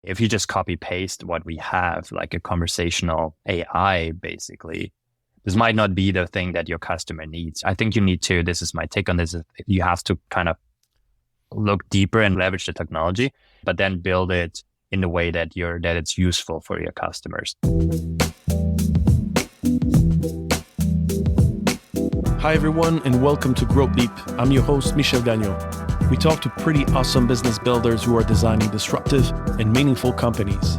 If you just copy paste what we have, like a conversational AI, basically, this might not be the thing that your customer needs. I think you need to, this is my take on this, you have to kind of look deeper and leverage the technology, but then build it in the way that it's useful for your customers. Hi everyone, and welcome to Growth Deep. I'm your host, Michel Gagnon. We talk to pretty awesome business builders who are designing disruptive and meaningful companies.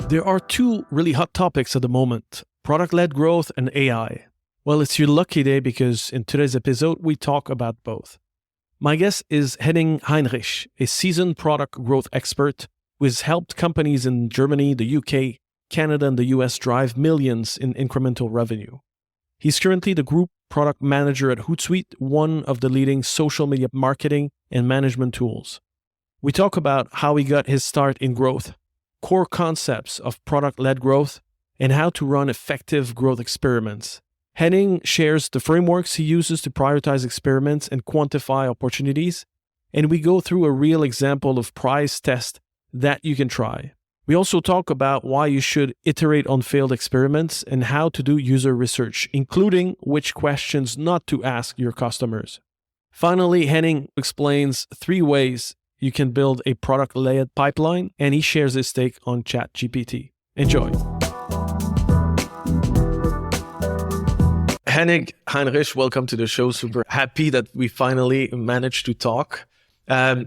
There are two really hot topics at the moment, product-led growth and AI. Well, it's your lucky day because in today's episode, we talk about both. My guest is Hennin Heinrich, a seasoned product growth expert who has helped companies in Germany, the UK, Canada, and the US drive millions in incremental revenue. He's currently the group product manager at Hootsuite, one of the leading social media marketing and management tools. We talk about how he got his start in growth, core concepts of product-led growth, and how to run effective growth experiments. Hennin shares the frameworks he uses to prioritize experiments and quantify opportunities, and we go through a real example of price test that you can try. We also talk about why you should iterate on failed experiments and how to do user research, including which questions not to ask your customers. Finally, Hennin explains 3 ways you can build a product-led pipeline, and he shares his take on ChatGPT. Enjoy. Hennin Heinrich, welcome to the show. Super happy that we finally managed to talk.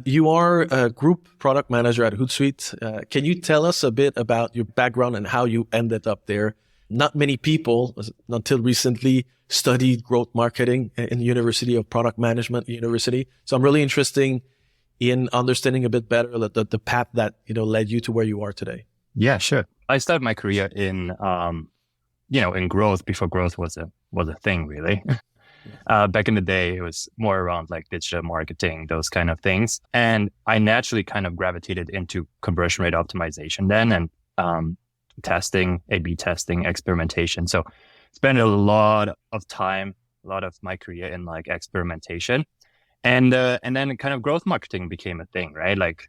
You are a group product manager at Hootsuite. Can you tell us a bit about your background and how you ended up there? Not many people, until recently, studied growth marketing in the University of Product Management University. So I'm really interested in understanding a bit better the path that led you to where you are today. Yeah, sure. I started my career in growth before growth was a thing, really. Back in the day, it was more around like digital marketing, those kind of things. And I naturally kind of gravitated into conversion rate optimization then and testing, A/B testing, experimentation. So spent a lot of time, a lot of my career in like experimentation. And then kind of growth marketing became a thing, right? Like,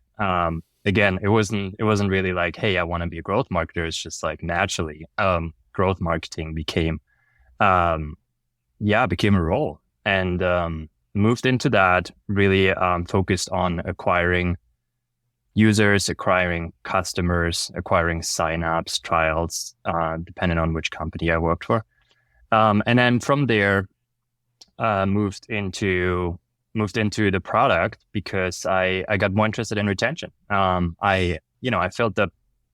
again, it wasn't really like, hey, I want to be a growth marketer. It's just like naturally, growth marketing became a role, and moved into that, really focused on acquiring users, acquiring customers, acquiring signups, trials, depending on which company I worked for. And then from there, moved into the product because I got more interested in retention. I filled the,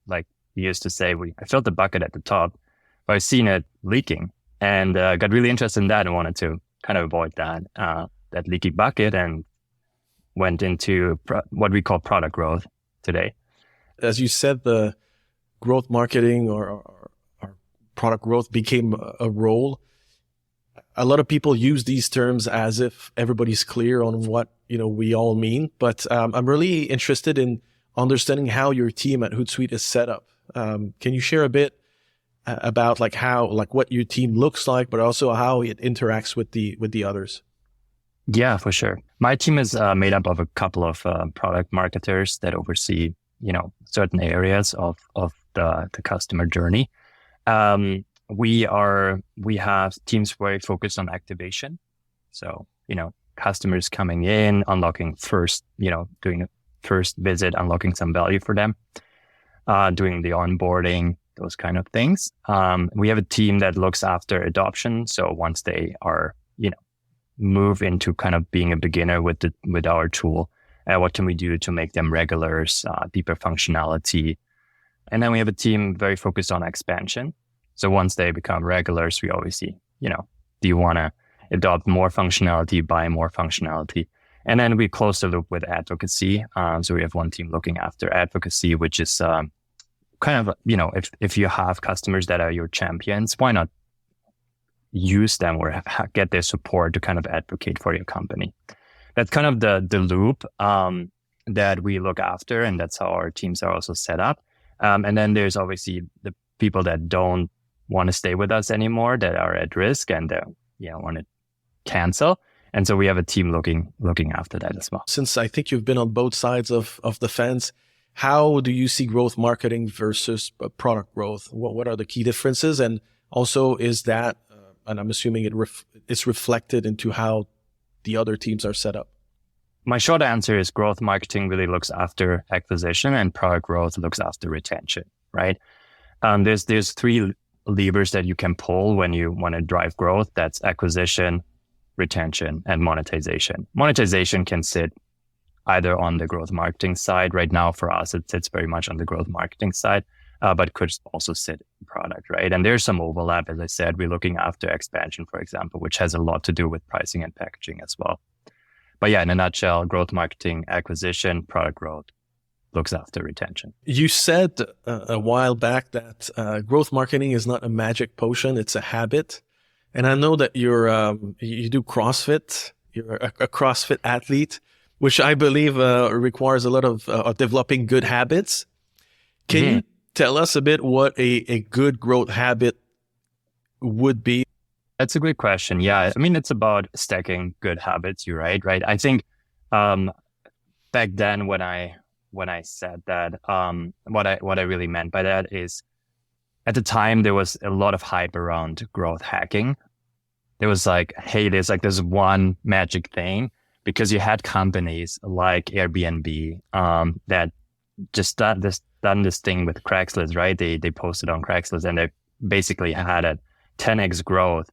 like we used to say, I filled the bucket at the top, but I've seen it leaking. And got really interested in that and wanted to kind of avoid that leaky bucket, and went into what we call product growth today. As you said, the growth marketing or product growth became a role. A lot of people use these terms as if everybody's clear on what we all mean. But I'm really interested in understanding how your team at Hootsuite is set up. Can you share a bit about what your team looks like, but also how it interacts with the others? Yeah, for sure. My team is made up of a couple of product marketers that oversee, certain areas of the customer journey. We have teams very focused on activation. So, customers coming in, unlocking first, doing a first visit, unlocking some value for them, doing the onboarding, those kind of things. We have a team that looks after adoption. So once they are, move into kind of being a beginner with our tool, what can we do to make them regulars, deeper functionality? And then we have a team very focused on expansion. So once they become regulars, we always see, do you want to adopt more functionality, buy more functionality? And then we close the loop with advocacy. So we have one team looking after advocacy, which is kind of, if you have customers that are your champions, why not use them or get their support to kind of advocate for your company? That's kind of the loop that we look after, and that's how our teams are also set up. And then there's obviously the people that don't want to stay with us anymore, that are at risk and want to cancel. And so we have a team looking after that as well. Since I think you've been on both sides of the fence, how do you see growth marketing versus product growth? What are the key differences? And also, is that, and I'm assuming it's reflected into how the other teams are set up? My short answer is growth marketing really looks after acquisition and product growth looks after retention, right? There's three levers that you can pull when you want to drive growth. That's acquisition, retention, and monetization. Monetization can sit either on the growth marketing side. Right now for us, it sits very much on the growth marketing side, but could also sit in product, right? And there's some overlap. As I said, we're looking after expansion, for example, which has a lot to do with pricing and packaging as well. But yeah, in a nutshell, growth marketing, acquisition, product growth looks after retention. You said a while back that growth marketing is not a magic potion, it's a habit. And I know that you do CrossFit, you're a CrossFit athlete, which I believe requires a lot of developing good habits. Can you tell us a bit what a good growth habit would be? That's a good question. Yeah, I mean, it's about stacking good habits. You're right? I think back then when I said that, what I really meant by that is at the time there was a lot of hype around growth hacking. There was like, hey, there's like this one magic thing, because you had companies like Airbnb that just done this thing with Craigslist, right? They posted on Craigslist and they basically had a 10x growth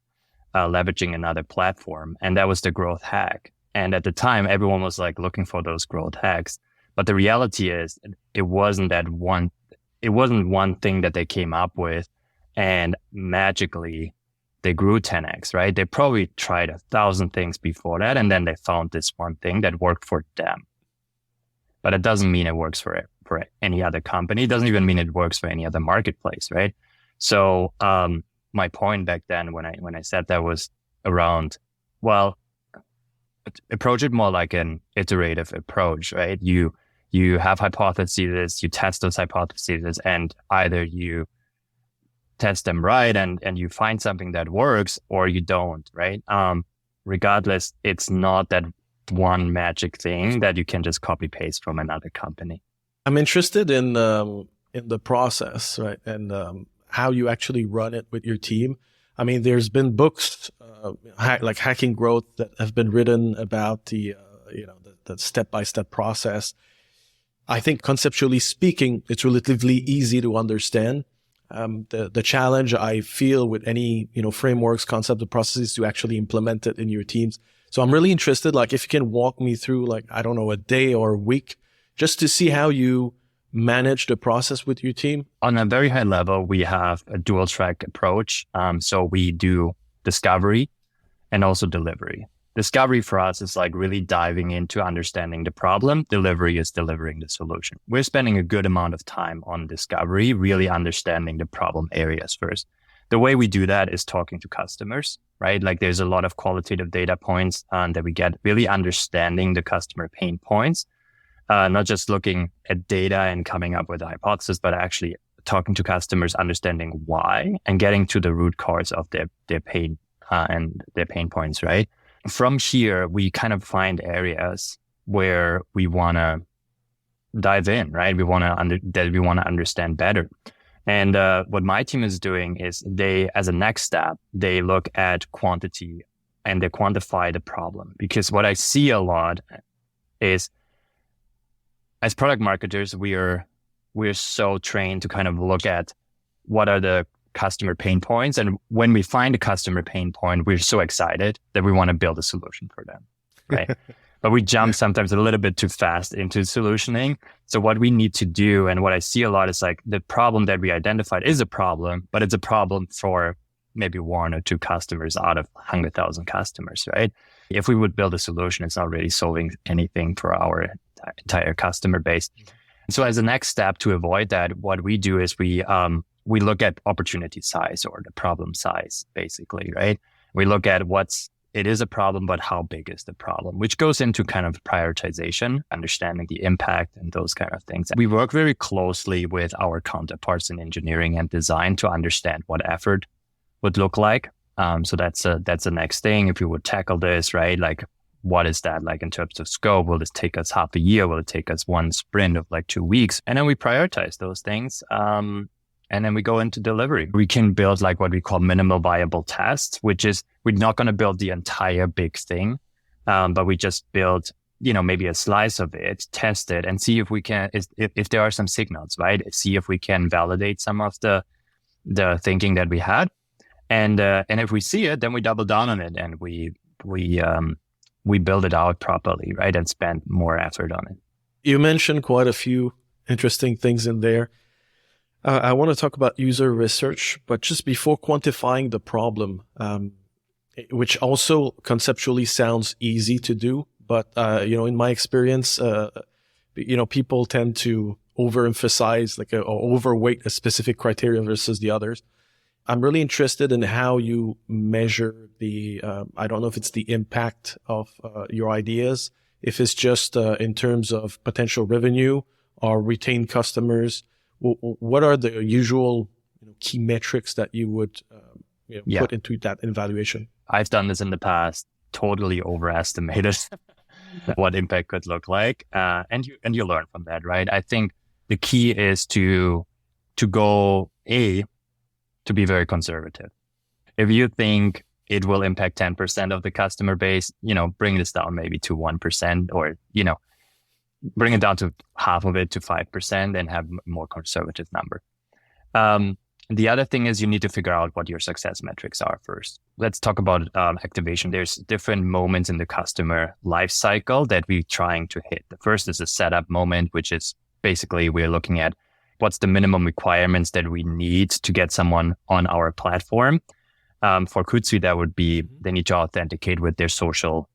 leveraging another platform, and that was the growth hack. And at the time, everyone was like looking for those growth hacks. But the reality is, it wasn't one thing that they came up with and magically they grew 10x, right? They probably tried 1,000 things before that, and then they found this one thing that worked for them. But it doesn't mean it works for any other company. It doesn't even mean it works for any other marketplace, right? So my point back then when I said that was around, well, approach it more like an iterative approach, right? You have hypotheses, you test those hypotheses, and either you test them right and you find something that works, or you don't, right? Regardless, it's not that one magic thing that you can just copy paste from another company. I'm interested in the process, right? And how you actually run it with your team. I mean, there's been books like Hacking Growth that have been written about the step-by-step process. I think conceptually speaking, it's relatively easy to understand. The challenge I feel with any, frameworks, concept, the processes to actually implement it in your teams. So I'm really interested, like if you can walk me through a day or a week, just to see how you manage the process with your team. On a very high level, we have a dual track approach. So we do discovery and also delivery. Discovery for us is like really diving into understanding the problem. Delivery is delivering the solution. We're spending a good amount of time on discovery, really understanding the problem areas first. The way we do that is talking to customers, right? Like there's a lot of qualitative data points that we get, really understanding the customer pain points, not just looking at data and coming up with a hypothesis, but actually talking to customers, understanding why and getting to the root cause of their pain and their pain points, right? From here, we kind of find areas where we want to dive in, right? We want to understand better. And what my team is doing is as a next step, they look at quantity and they quantify the problem. Because what I see a lot is, as product marketers, we're so trained to kind of look at what are the customer pain points. And when we find a customer pain point, we're so excited that we want to build a solution for them, right? But we jump sometimes a little bit too fast into solutioning. So what we need to do, and what I see a lot, is like the problem that we identified is a problem, but it's a problem for maybe one or two customers out of 100,000 customers, right? If we would build a solution, it's not really solving anything for our entire customer base. So as a next step to avoid that, what we do is we look at opportunity size or the problem size, basically, right? We look at it is a problem, but how big is the problem, which goes into kind of prioritization, understanding the impact and those kind of things. We work very closely with our counterparts in engineering and design to understand what effort would look like. So that's the next thing. If you would tackle this, right? Like, what is that like in terms of scope? Will this take us half a year? Will it take us one sprint of like 2 weeks? And then we prioritize those things. And then we go into delivery. We can build like what we call minimal viable tests, which is we're not going to build the entire big thing, but we just build, maybe a slice of it, test it, and see if we can, if there are some signals, right? See if we can validate some of the thinking that we had, and if we see it, then we double down on it and we build it out properly, right, and spend more effort on it. You mentioned quite a few interesting things in there. I want to talk about user research, but just before quantifying the problem, which also conceptually sounds easy to do, but in my experience, people tend to overemphasize or overweight a specific criteria versus the others. I'm really interested in how you measure the, I don't know if it's the impact of your ideas, if it's just in terms of potential revenue or retained customers. What are the usual key metrics that you would put into that evaluation? I've done this in the past, totally overestimated what impact could look like. And you learn from that, right? I think the key is to go to be very conservative. If you think it will impact 10% of the customer base, bring this down maybe to 1%, or, bring it down to half of it to 5% and have a more conservative number. The other thing is you need to figure out what your success metrics are first. Let's talk about activation. There's different moments in the customer life cycle that we're trying to hit. The first is a setup moment, which is basically we're looking at what's the minimum requirements that we need to get someone on our platform. For Hootsuite, that would be they need to authenticate with their social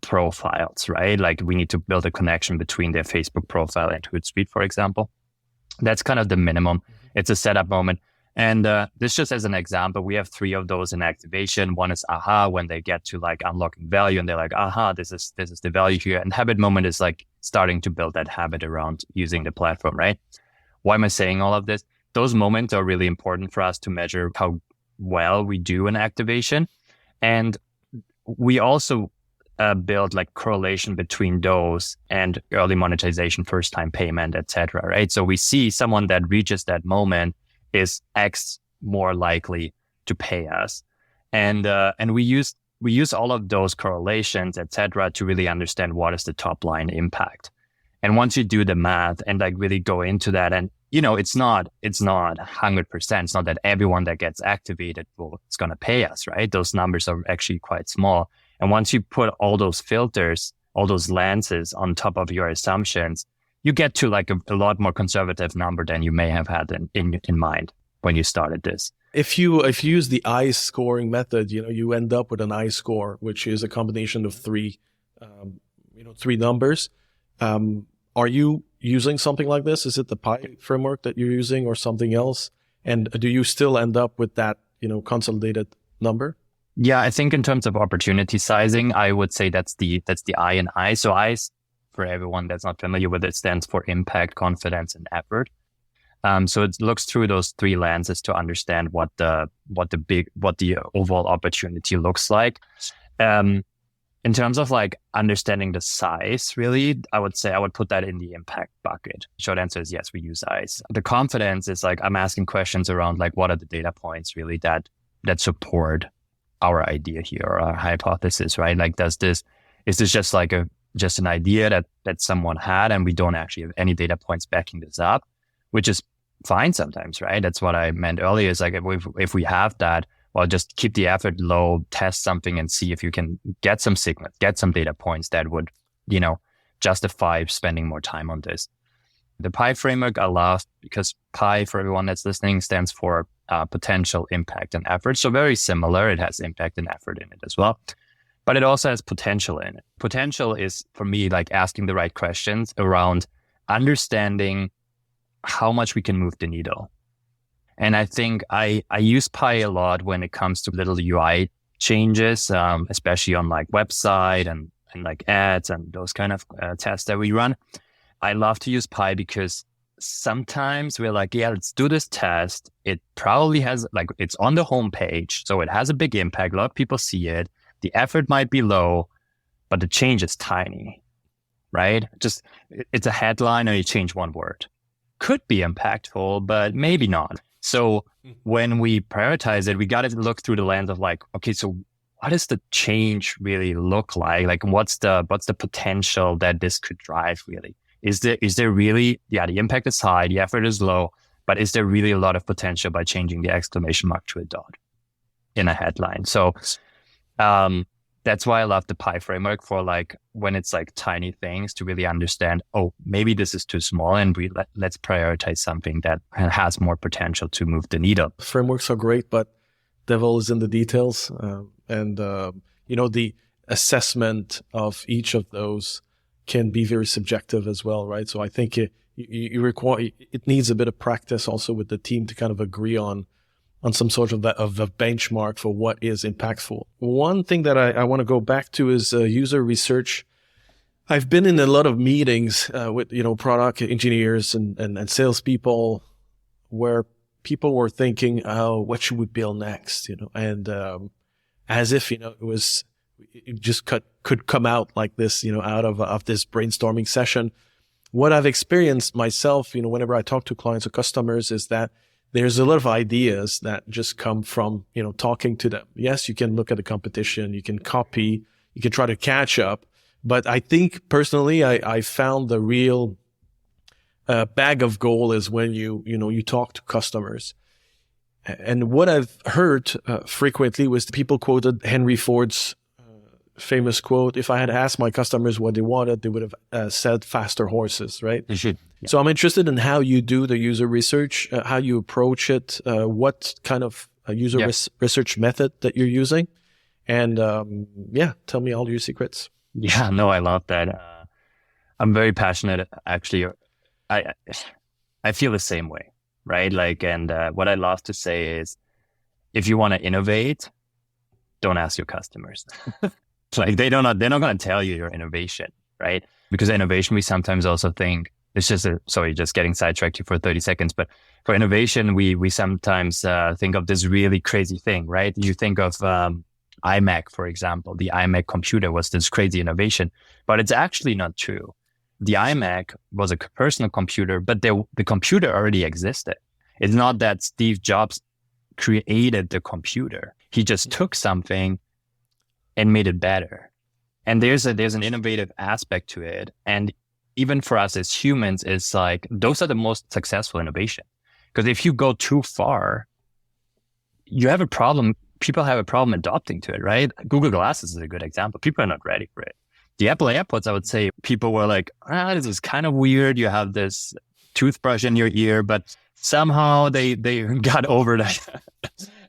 profiles, right? Like we need to build a connection between their Facebook profile and Hootsuite, for example. That's kind of the minimum. It's a setup moment. And this just as an example, we have 3 of those in activation. One is aha, when they get to like unlocking value and they're like, aha, this is the value here. And habit moment is like starting to build that habit around using the platform, right? Why am I saying all of this? Those moments are really important for us to measure how well we do in activation. And we also build like correlation between those and early monetization, first time payment, etc. Right? So we see someone that reaches that moment is X more likely to pay us, and we use all of those correlations, etc., to really understand what is the top line impact. And once you do the math and like really go into that, and it's not 100%. It's not that everyone that gets activated is going to pay us, right? Those numbers are actually quite small. And once you put all those filters, all those lenses on top of your assumptions, you get to like a lot more conservative number than you may have had in mind when you started this. If you use the I scoring method, you end up with an I score, which is a combination of 3 numbers. Are you using something like this? Is it the Pi framework that you're using or something else? And do you still end up with that, consolidated number? Yeah, I think in terms of opportunity sizing, I would say that's the I in I. So I, for everyone that's not familiar with it, stands for impact, confidence, and effort. So it looks through those 3 lenses to understand what the overall opportunity looks like. In terms of like understanding the size, really, I would say I would put that in the impact bucket. Short answer is yes, we use eyes. The confidence is like I'm asking questions around like what are the data points really that support our idea here or our hypothesis, right? Like is this just like just an idea that someone had and we don't actually have any data points backing this up, which is fine sometimes, right? That's what I meant earlier is like if we have that, well, just keep the effort low, test something and see if you can get some signals, get some data points that would, justify spending more time on this. The Pi framework I love because Pi, for everyone that's listening, stands for potential, impact, and effort. So very similar. It has impact and effort in it as well. But it also has potential in it. Potential is, for me, like asking the right questions around understanding how much we can move the needle. And I think I use Pi a lot when it comes to little UI changes, especially on like website and like ads and those kind of tests that we run. I love to use Pi because sometimes we're like, yeah, let's do this test. It probably has like, it's on the homepage. So it has a big impact. A lot of people see it. The effort might be low, but the change is tiny, right? Just it's a headline or you change one word. Could be impactful, but maybe not. So when we prioritize it, we got to look through the lens of like, okay, so what does the change really look like? Like what's the potential that this could drive really? Is there really, the impact is high, the effort is low, but is there really a lot of potential by changing the exclamation mark to a dot in a headline? So that's why I love the pie framework for like when it's like tiny things to really understand, oh, maybe this is too small and let's prioritize something that has more potential to move the needle. Frameworks are great, but devil is in the details. The assessment of each of those can be very subjective as well, right? So I think it needs a bit of practice also with the team to kind of agree on some sort of a benchmark for what is impactful. One thing that I want to go back to is user research. I've been in a lot of meetings with product engineers and salespeople where people were thinking, oh, what should we build next? And as if it just could come out like this, out of this brainstorming session. What I've experienced myself, whenever I talk to clients or customers, is that there's a lot of ideas that just come from, talking to them. Yes, you can look at the competition, you can copy, you can try to catch up. But I think personally, I found the real bag of gold is when you talk to customers. And what I've heard frequently was people quoted Henry Ford's famous quote, if I had asked my customers what they wanted, they would have said faster horses, right? You should. Yeah. So I'm interested in how you do the user research, how you approach it, what kind of user research method that you're using. And tell me all your secrets. Yeah, no, I love that. I'm very passionate, actually. I feel the same way, right? Like, and what I love to say is, if you want to innovate, don't ask your customers. Like they're not going to tell you your innovation, right? Because innovation, we sometimes also think it's just just getting sidetracked here for 30 seconds. But for innovation, we sometimes think of this really crazy thing, right? You think of iMac, for example. The iMac computer was this crazy innovation, but it's actually not true. The iMac was a personal computer, but the computer already existed. It's not that Steve Jobs created the computer. He just took something and made it better. And there's an innovative aspect to it. And even for us as humans, it's like, those are the most successful innovation. Because if you go too far, you have a problem. People have a problem adopting to it, right? Google Glasses is a good example. People are not ready for it. The Apple AirPods, I would say, people were like, this is kind of weird. You have this toothbrush in your ear, but somehow they got over that.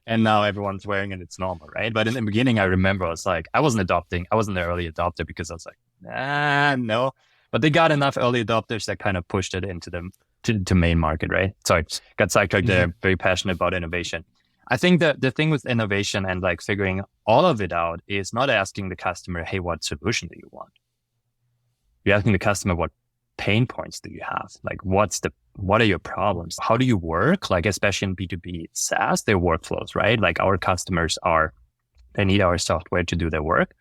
And now everyone's wearing it. It's normal, right? But in the beginning, I remember I wasn't the early adopter because I was like, no. But they got enough early adopters that kind of pushed it into the main market, right? Sorry, got sidetracked there. Very passionate about innovation. I think that the thing with innovation and like figuring all of it out is not asking the customer, hey, what solution do you want? You're asking the customer, what pain points do you have? Like, what are your problems? How do you work? Like, especially in B2B SaaS, their workflows, right? Like our customers they need our software to do their work.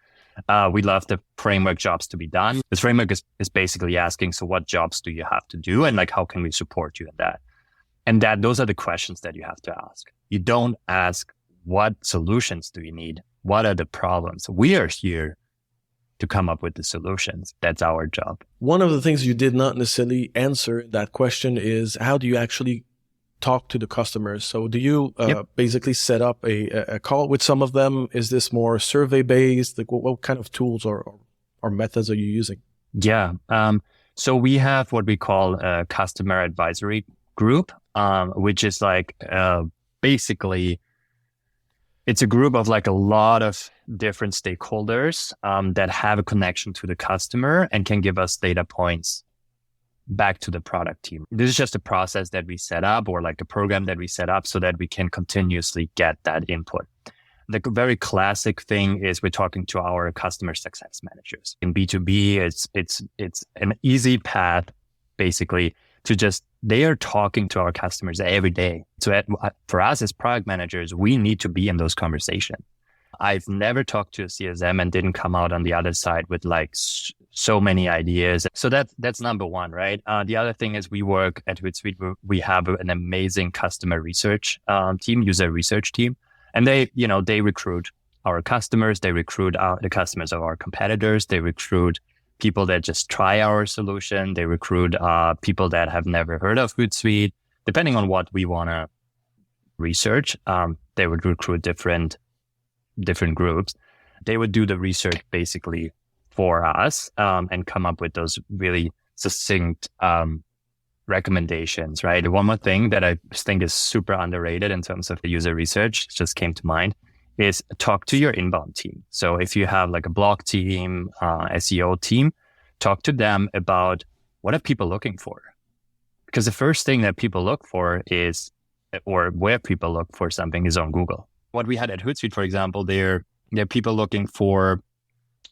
We love the framework jobs to be done. This framework is basically asking, so what jobs do you have to do? And like, how can we support you in that? And those are the questions that you have to ask. You don't ask, what solutions do you need? What are the problems? We are here to come up with the solutions. That's our job. One of the things you did not necessarily answer that question is, how do you actually talk to the customers? So do you basically set up a call with some of them? Is this more survey based? Like what kind of tools or methods are you using? Yeah. So we have what we call a customer advisory group, which is like basically it's a group of like a lot of different stakeholders that have a connection to the customer and can give us data points back to the product team. This is just a process that we set up, or like a program that we set up so that we can continuously get that input. The very classic thing is we're talking to our customer success managers. In B2B, it's an easy path basically to just, they are talking to our customers every day. So for us as product managers, we need to be in those conversations. I've never talked to a CSM and didn't come out on the other side with like so many ideas. So that's number one, right? The other thing is we work at Hootsuite. We have an amazing customer research team, user research team, and they recruit our customers. They recruit the customers of our competitors. They recruit people that just try our solution. They recruit people that have never heard of Hootsuite. Depending on what we want to research, they would recruit different groups. They would do the research basically for us and come up with those really succinct recommendations, right? One more thing that I think is super underrated in terms of the user research, just came to mind, is talk to your inbound team. So if you have like a blog team, SEO team, talk to them about what are people looking for? Because the first thing that people look for is, or where people look for something is on Google. What we had at Hootsuite, for example, they're people looking for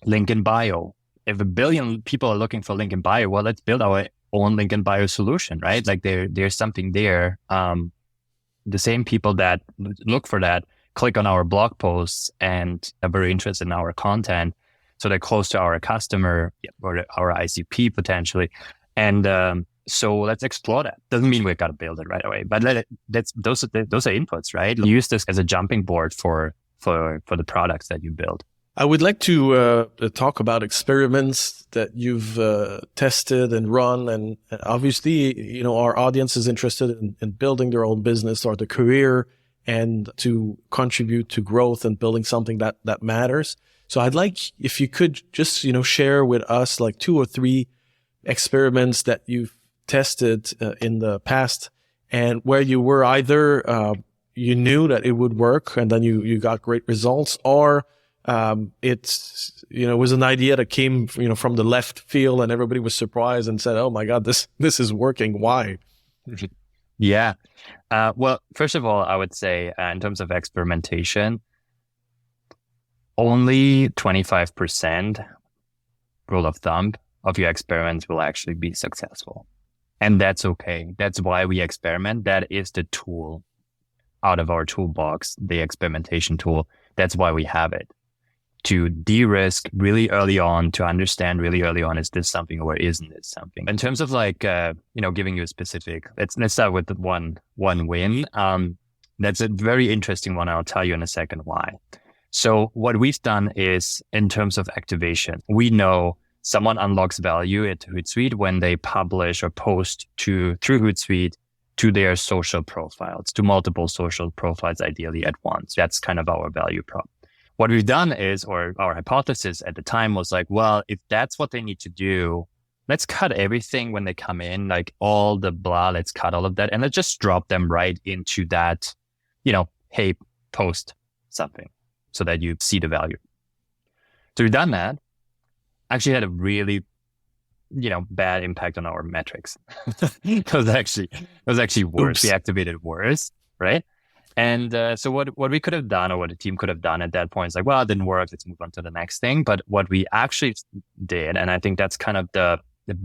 link in bio. If 1 billion people are looking for link in bio, well, let's build our own link in bio solution, right? Like there's something there. The same people that look for that click on our blog posts and are very interested in our content. So they're close to our customer or our ICP potentially. And so let's explore that. Doesn't mean we've got to build it right away, but those are inputs, right? Use this as a jumping board for the products that you build. I would like to talk about experiments that you've tested and run. And obviously, our audience is interested in building their own business or the career and to contribute to growth and building something that matters. So I'd like if you could just, share with us like 2 or 3 experiments that you've tested in the past and where you were either you knew that it would work and then you got great results, or it's was an idea that came from the left field and everybody was surprised and said, oh my God, this is working. Why? Yeah. Well, first of all, I would say in terms of experimentation, only 25% rule of thumb of your experiments will actually be successful. And that's okay. That's why we experiment. That is the tool out of our toolbox, the experimentation tool. That's why we have it. To de-risk really early on, to understand really early on, is this something or isn't it something? In terms of like, giving you a specific, let's start with the one win. That's a very interesting one. I'll tell you in a second why. So what we've done is in terms of activation, we know someone unlocks value at Hootsuite when they publish or post through Hootsuite to their social profiles, to multiple social profiles, ideally at once. That's kind of our value prop. What we've done is, or our hypothesis at the time was like, well, if that's what they need to do, let's cut everything when they come in, like all the blah, let's cut all of that. And let's just drop them right into that, hey, post something so that you see the value. So we've done that. Actually had a really, bad impact on our metrics. It was actually worse. Oops. We activated worse, right? And so what we could have done, or what the team could have done at that point is like, well, it didn't work. Let's move on to the next thing. But what we actually did, and I think that's kind of the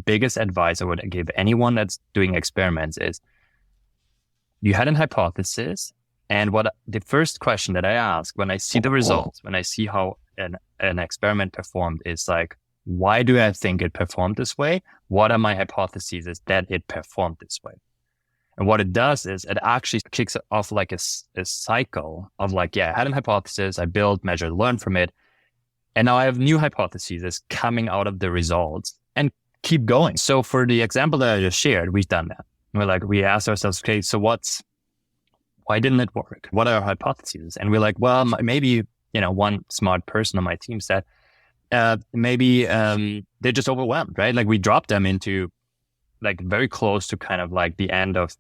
biggest advice I would give anyone that's doing experiments, is you had an hypothesis. And the first question that I ask when I see the results, when I see how an experiment performed, is like, why do I think it performed this way? What are my hypotheses is that it performed this way? And what it does is it actually kicks off like a cycle of like, I had an hypothesis, I build, measure, learn from it. And now I have new hypotheses coming out of the results and keep going. So for the example that I just shared, we've done that. We asked ourselves, okay, so why didn't it work? What are our hypotheses? And we're like, well, maybe, one smart person on my team said, maybe they're just overwhelmed, right? Like we dropped them into like very close to kind of like the end of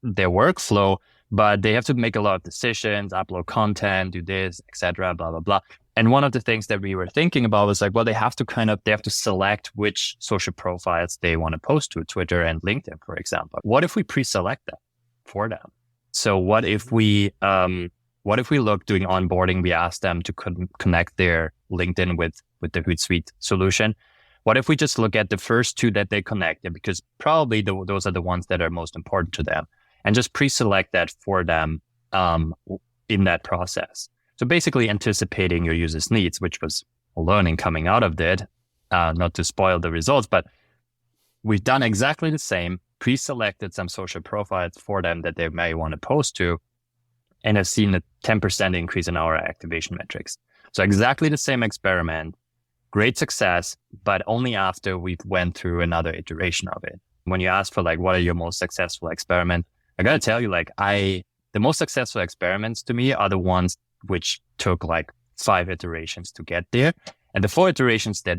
their workflow, but they have to make a lot of decisions, upload content, do this, etc., blah, blah, blah. And one of the things that we were thinking about was like, well, they have to select which social profiles they want to post to, Twitter and LinkedIn, for example. What if we pre-select that for them? So what if we look doing onboarding, we ask them to connect their LinkedIn with the Hootsuite solution? What if we just look at the first 2 that they connected, because probably those are the ones that are most important to them, and just pre-select that for them in that process? So basically anticipating your users' needs, which was a learning coming out of that, not to spoil the results, but we've done exactly the same, pre-selected some social profiles for them that they may want to post to, and have seen a 10% increase in our activation metrics. So exactly the same experiment, great success, but only after we went through another iteration of it. When you ask for like, what are your most successful experiment? I got to tell you, like the most successful experiments to me are the ones which took like 5 iterations to get there. And the 4 iterations that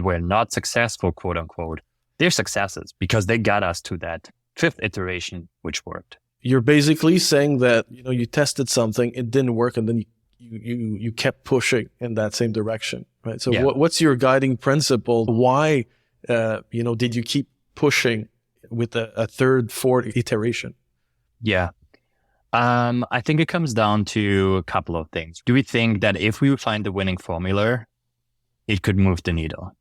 were not successful, quote unquote, they're successes because they got us to that 5th iteration, which worked. You're basically saying that, you tested something, it didn't work, and then you kept pushing in that same direction, right? So what's your guiding principle? Why, did you keep pushing with a 3rd, 4th iteration? Yeah. I think it comes down to a couple of things. Do we think that if we find the winning formula, it could move the needle?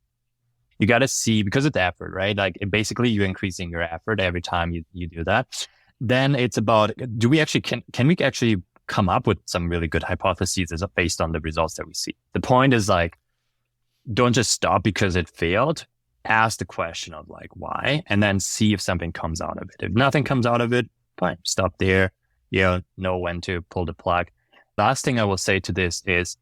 You got to see, because it's effort, right? Like basically you're increasing your effort every time you do that. Then it's about, can we actually come up with some really good hypotheses based on the results that we see? The point is like, don't just stop because it failed. Ask the question of like, why? And then see if something comes out of it. If nothing comes out of it, fine, stop there. Know when to pull the plug. Last thing I will say to this is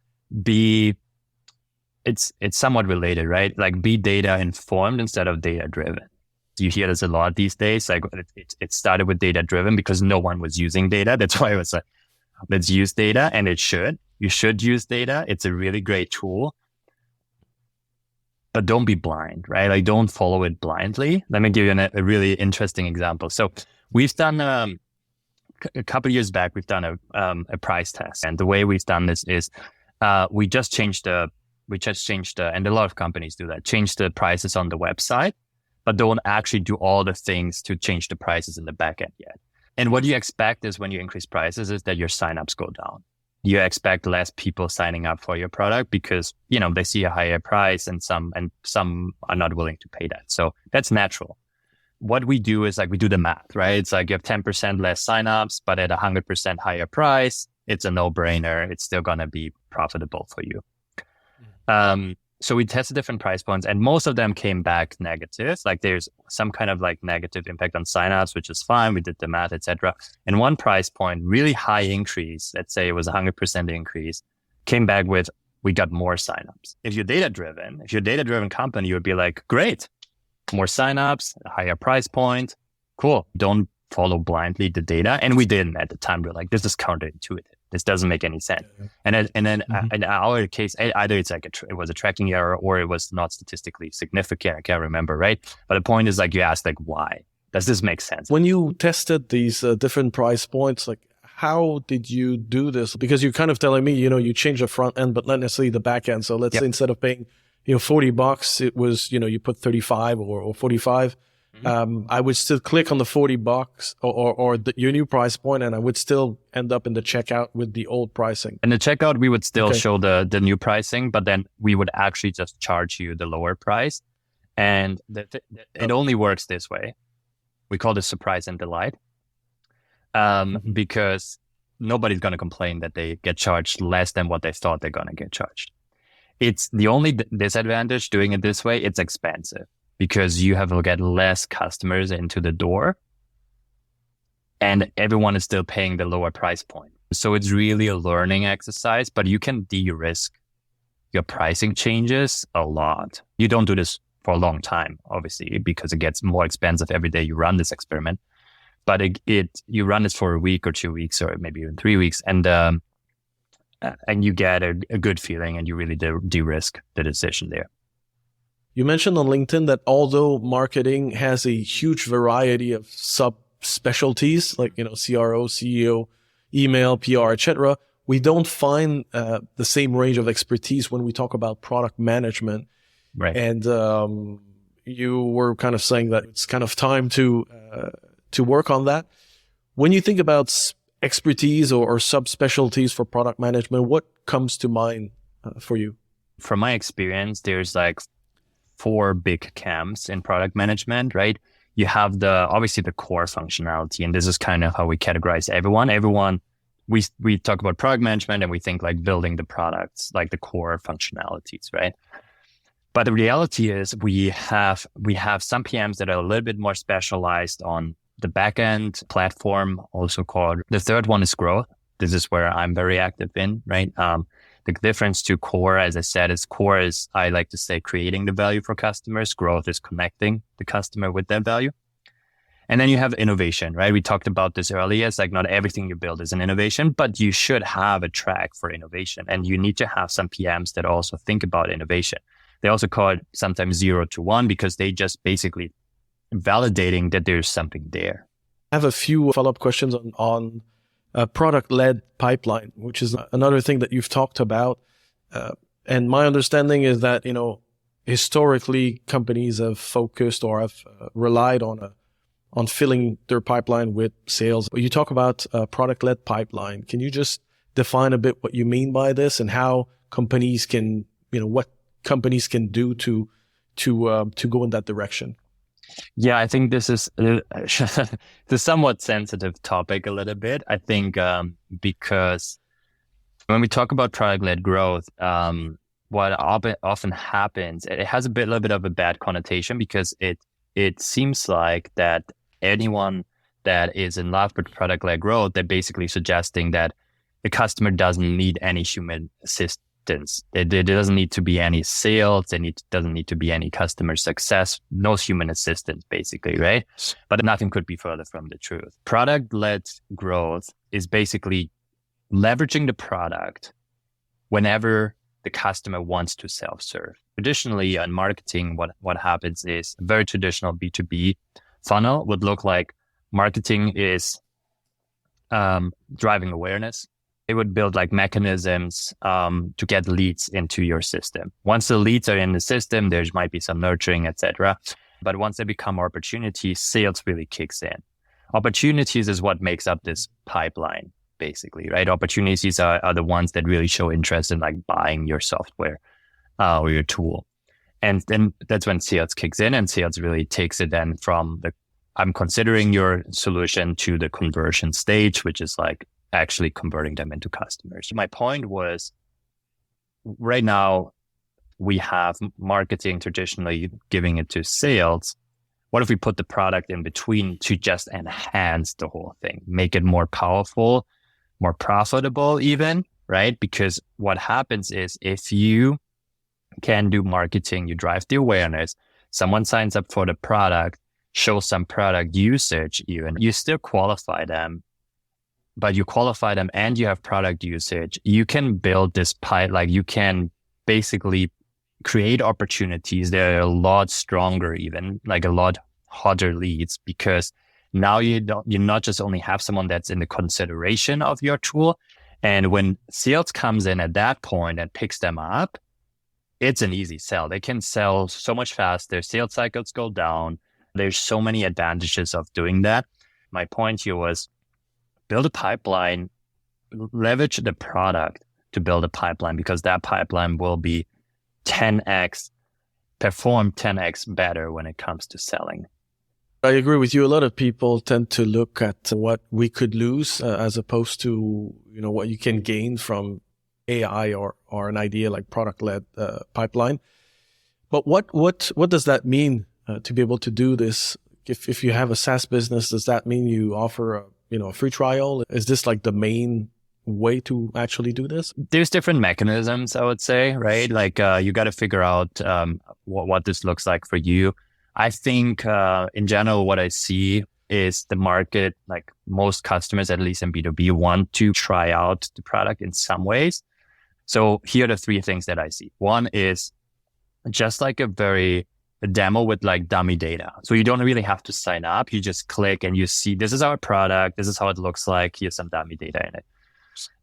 it's somewhat related, right? Like be data informed instead of data driven. You hear this a lot these days. Like it started with data driven because no one was using data. That's why it was like, let's use data, and you should use data. It's a really great tool, but don't be blind, right? Like don't follow it blindly. Let me give you a really interesting example. So we've done, a couple of years back, we've done a price test. And the way we've done this is, we just changed and a lot of companies do that, change the prices on the website, but don't actually do all the things to change the prices in the backend yet. And what you expect is when you increase prices is that your signups go down. You expect less people signing up for your product because, they see a higher price and some are not willing to pay that. So that's natural. What we do is like, we do the math, right? It's like you have 10% less signups, but at 100% higher price, it's a no-brainer. It's still going to be profitable for you. So we tested different price points and most of them came back negative. Like there's some kind of like negative impact on signups, which is fine. We did the math, etc. And one price point, really high increase, let's say it was 100% increase, came back with, we got more signups. If you're data driven company, you would be like, great, more signups, a higher price point. Cool. Don't follow blindly the data. And we didn't at the time. We're like, this is counterintuitive. This doesn't make any sense. And then in our case, either it's like it was a tracking error or it was not statistically significant. I can't remember, right? But the point is like you ask like, why? Does this make sense? When you tested these different price points, like how did you do this? Because you're kind of telling me, you change the front end, but not necessarily the back end. So let's say instead of paying, $40, it was, you put 35 or 45. I would still click on the $40 or your new price point, and I would still end up in the checkout with the old pricing. In the checkout, we would still show the new pricing, but then we would actually just charge you the lower price. And it only works this way. We call this surprise and delight, because nobody's going to complain that they get charged less than what they thought they're going to get charged. It's the only disadvantage doing it this way. It's expensive, because you have to get less customers into the door and everyone is still paying the lower price point. So it's really a learning exercise, but you can de-risk your pricing changes a lot. You don't do this for a long time, obviously, because it gets more expensive every day you run this experiment. But you run this for a week or 2 weeks or maybe even 3 weeks, and you get a good feeling and you really de-risk the decision there. You mentioned on LinkedIn that although marketing has a huge variety of subspecialties like, CRO, CEO, email, PR, etc., we don't find the same range of expertise when we talk about product management. Right. And you were kind of saying that it's kind of time to work on that. When you think about expertise or subspecialties for product management, what comes to mind for you? From my experience, there's like 4 big camps in product management, right? You have obviously the core functionality, and this is kind of how we categorize everyone. Everyone we talk about product management and we think like building the products, like the core functionalities, right? But the reality is we have some PMs that are a little bit more specialized on the backend platform, also called. The third one is growth. This is where I'm very active in, right? The difference to core, as I said, is core is, I like to say, creating the value for customers. Growth is connecting the customer with that value. And then you have innovation, right? We talked about this earlier. It's like not everything you build is an innovation, but you should have a track for innovation. And you need to have some PMs that also think about innovation. They also call it sometimes 0 to 1 because they just basically validating that there's something there. I have a few follow-up questions on product-led pipeline, which is another thing that you've talked about. And my understanding is that, historically companies have focused or have relied on filling their pipeline with sales. You talk about product-led pipeline. Can you just define a bit what you mean by this and how companies can, what companies can do to go in that direction? Yeah, I think this is the somewhat sensitive topic a little bit. I think because when we talk about product-led growth, what often happens, it has a little bit of a bad connotation because it seems like that anyone that is in love with product-led growth, they're basically suggesting that the customer doesn't need any human assistance. There doesn't need to be any sales. Doesn't need to be any customer success. No human assistance, basically, right? But nothing could be further from the truth. Product-led growth is basically leveraging the product whenever the customer wants to self-serve. Traditionally, on marketing, what happens is a very traditional B2B funnel would look like marketing is driving awareness. It would build like mechanisms to get leads into your system. Once the leads are in the system, there might be some nurturing, etc. But once they become opportunities, sales really kicks in. Opportunities is what makes up this pipeline, basically, right? Opportunities are the ones that really show interest in like buying your software or your tool. And then that's when sales kicks in, and sales really takes it then from I'm considering your solution to the conversion stage, which is like actually converting them into customers. My point was, right now we have marketing traditionally giving it to sales. What if we put the product in between to just enhance the whole thing, make it more powerful, more profitable even, right? Because what happens is if you can do marketing, you drive the awareness, someone signs up for the product, show some product usage even, you still qualify them, but you qualify them and you have product usage, you can build this pipe, like you can basically create opportunities that are a lot stronger, even like a lot hotter leads, because now you not just only have someone that's in the consideration of your tool. And when sales comes in at that point and picks them up, it's an easy sell. They can sell so much faster. Sales cycles go down. There's so many advantages of doing that. My point here was, build a pipeline, leverage the product to build a pipeline, because that pipeline will be 10x, perform 10x better when it comes to selling. I agree with you. A lot of people tend to look at what we could lose as opposed to, what you can gain from AI or an idea like product-led pipeline. But what does that mean to be able to do this? If you have a SaaS business, does that mean you offer a free trial? Is this like the main way to actually do this? There's different mechanisms, I would say, right? Like you got to figure out what this looks like for you. I think in general, what I see is the market, like most customers, at least in B2B, want to try out the product in some ways. So here are the three things that I see. One is just like a demo with like dummy data. So you don't really have to sign up. You just click and you see, this is our product. This is how it looks like. Here's some dummy data in it.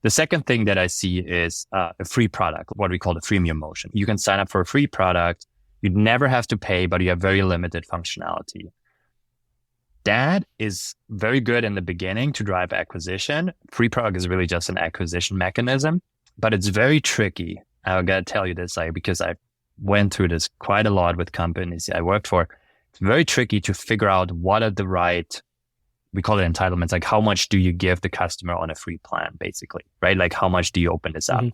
The second thing that I see is a free product, what we call the freemium motion. You can sign up for a free product. You never have to pay, but you have very limited functionality. That is very good in the beginning to drive acquisition. Free product is really just an acquisition mechanism, but it's very tricky. I got to tell you this, because I went through this quite a lot with companies I worked for. It's very tricky to figure out what are the right we call it entitlements. Like how much do you give the customer on a free plan, basically, right? Like how much do you open this up?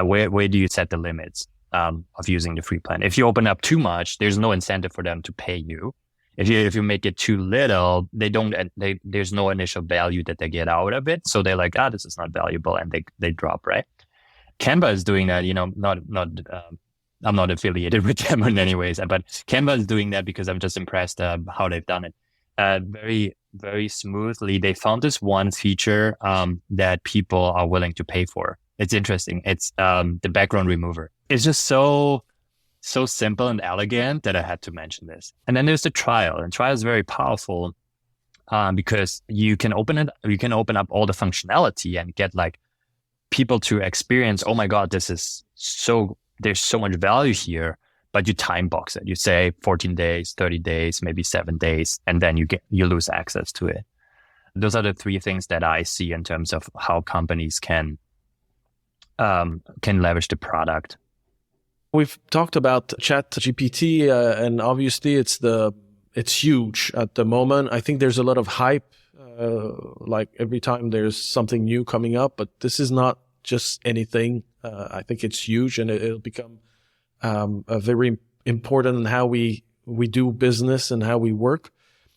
Where do you set the limits of using the free plan? If you open up too much, there's no incentive for them to pay you. If you make it too little, there's no initial value that they get out of it. So they're like, this is not valuable, and they drop, right? Canva is doing that, I'm not affiliated with them in any ways, but Canva is doing that because I'm just impressed how they've done it. Very, very smoothly. They found this one feature that people are willing to pay for. It's interesting. It's the background remover. It's just so simple and elegant that I had to mention this. And then there's the trial, and trial is very powerful because you can open up all the functionality and get like people to experience, oh my God, there's so much value here, but you time box it. You say 14 days, 30 days, maybe 7 days, and then you lose access to it. Those are the three things that I see in terms of how companies can leverage the product. We've talked about ChatGPT, and obviously it's huge at the moment. I think there's a lot of hype, like every time there's something new coming up, but this is not just anything. I think it's huge, and it'll become a very important in how we do business and how we work.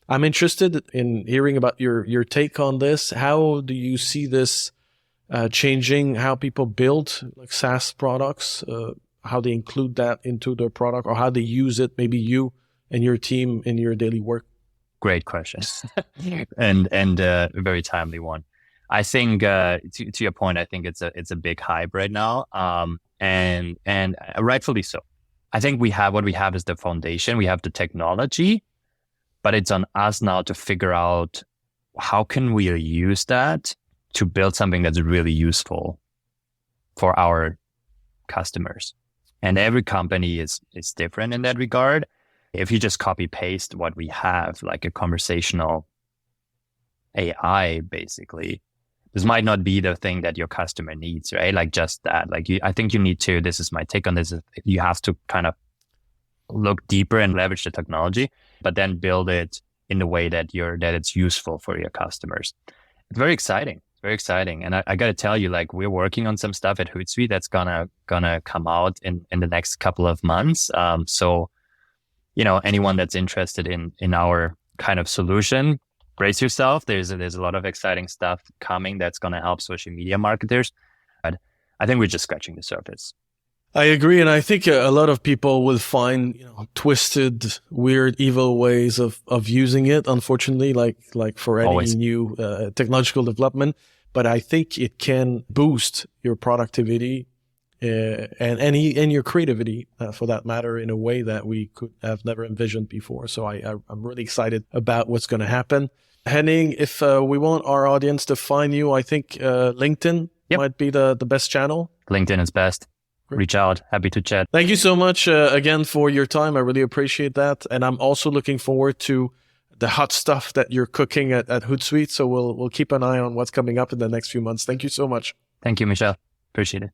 I'm interested in hearing about your take on this. How do you see this changing how people build like SaaS products? How they include that into their product, or how they use it, maybe you and your team in your daily work? Great question. and a very timely one. I think to your point, I think it's a big hype right now, and rightfully so. I think what we have is the foundation. We have the technology, but it's on us now to figure out how can we use that to build something that's really useful for our customers. And every company is different in that regard. If you just copy paste what we have, like a conversational AI, basically, this might not be the thing that your customer needs, right? Like just that. Like I think you need to. This is my take on this. You have to kind of look deeper and leverage the technology, but then build it in the way that it's useful for your customers. It's very exciting. Very exciting. And I got to tell you, like we're working on some stuff at Hootsuite that's gonna come out in the next couple of months. So, anyone that's interested in our kind of solution, brace yourself. There's a lot of exciting stuff coming that's going to help social media marketers. But I think we're just scratching the surface. I agree. And I think a lot of people will find, twisted, weird, evil ways of using it, unfortunately, like for any Always. new technological development. But I think it can boost your productivity and your creativity, for that matter, in a way that we could have never envisioned before. So I'm really excited about what's going to happen. Henning, if we want our audience to find you, I think LinkedIn might be the best channel. LinkedIn is best. Great. Reach out. Happy to chat. Thank you so much again for your time. I really appreciate that. And I'm also looking forward to the hot stuff that you're cooking at Hootsuite. So we'll keep an eye on what's coming up in the next few months. Thank you so much. Thank you, Michel. Appreciate it.